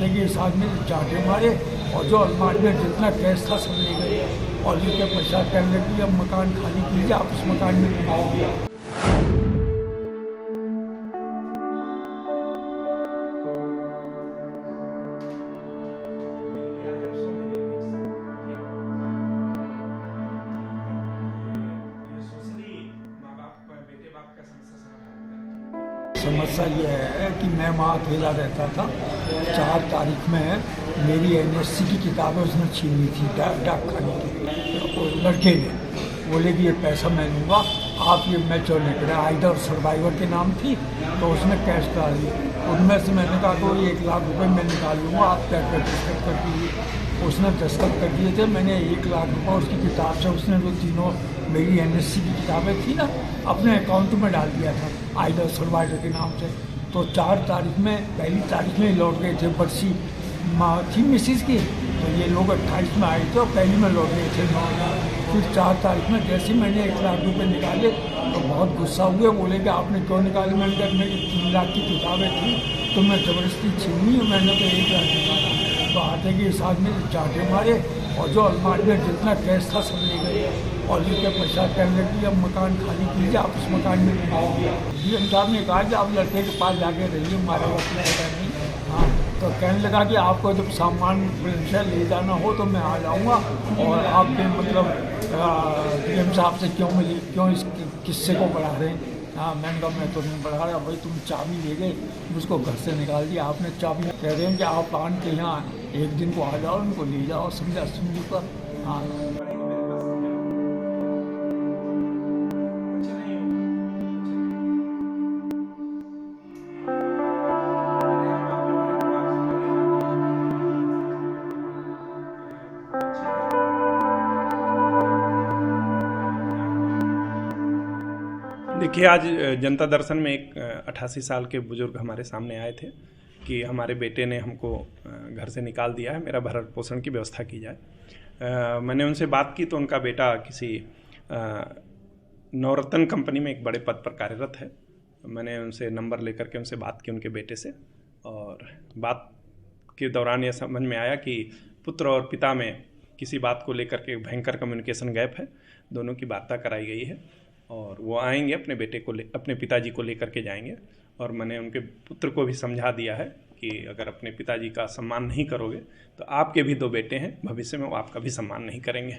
आते के साथ में चाटे मारे और जो अलमारी में जितना कैश था सब ले गए और लेके पैसा कहने लगी अब मकान खाली कीजिए, आप उस मकान में घुमाओगे। समस्या ये है कि मैं वहाँ अकेला रहता था। 4 तारीख में मेरी एनएससी की किताबें उसने छीन ली थी डाक खाने की। लड़के ने बोले कि ये पैसा मैं लूँगा, आप ये मैं जो लेकर आइडर सर्वाइवर के नाम थी, तो उसने कैश डाल दी। उनमें से मैंने कहा तो 1 लाख रुपए मैं निकाल लूँगा, आप पैक दस्तखत कर दीजिए। उसने दस्तखत कर दिए थे। मैंने 1 लाख रुपये उसकी किताब से, उसने जो तीनों मेरी एनएससी की किताबें थी ना, अपने अकाउंट में डाल दिया था आइडर सर्वाइवर के नाम से। तो 4 तारीख में, पहली तारीख में लौट गए थे, बरसी माँ थी मिसिस की, तो ये लोग 28 में आए थे और पहली में लौट गए थे 9। फिर 4 तारीख में जैसे मैंने 1 लाख रुपए निकाले तो बहुत गुस्सा हुए, बोले कि आपने क्यों निकाले। मैंने कहा मेरी 3 लाख की किताबें थी तो मैं ज़बरदस्ती छीनी है, मैंने तो 1 लाख निकाला। तो आते के साथ में चाटे मारे और जो अलमारी में जितना कैश था सब ले गए और लेके पैसा कहने लगी अब मकान खाली कीजिए, आप उस मकान में घुमाओगे। डीएम साहब ने कहा कि आप लड़के के पास जाके रहिए, हमारे वक्त नहीं। हाँ, तो कहने लगा कि आपको जब सामान से ले जाना हो तो मैं आ जाऊँगा और आपके मतलब डीएम साहब से क्यों इस किस्से को बढ़ा रहे हैं। हाँ, मैंने कहा मैं तो नहीं बढ़ा रहा भाई, तुम चाबी ले गए, मुझको घर से निकाल दिया आपने चाबी। कह रहे हैं कि आप आन के यहाँ एक दिन को आ जाओ, उनको ले जाओ, समझा सुनी पर। हाँ, देखिए, आज जनता दर्शन में एक 88 साल के बुजुर्ग हमारे सामने आए थे कि हमारे बेटे ने हमको घर से निकाल दिया है, मेरा भरण पोषण की व्यवस्था की जाए। मैंने उनसे बात की तो उनका बेटा किसी नवरत्न कंपनी में एक बड़े पद पर कार्यरत है। मैंने उनसे नंबर लेकर के उनसे बात की उनके बेटे से, और बात के दौरान यह समझ में आया कि पुत्र और पिता में किसी बात को लेकर के भयंकर कम्युनिकेशन गैप है। दोनों की वार्ता कराई गई है और वो आएंगे, अपने पिताजी को लेकर के जाएंगे। और मैंने उनके पुत्र को भी समझा दिया है कि अगर अपने पिताजी का सम्मान नहीं करोगे तो आपके भी 2 बेटे हैं, भविष्य में वो आपका भी सम्मान नहीं करेंगे।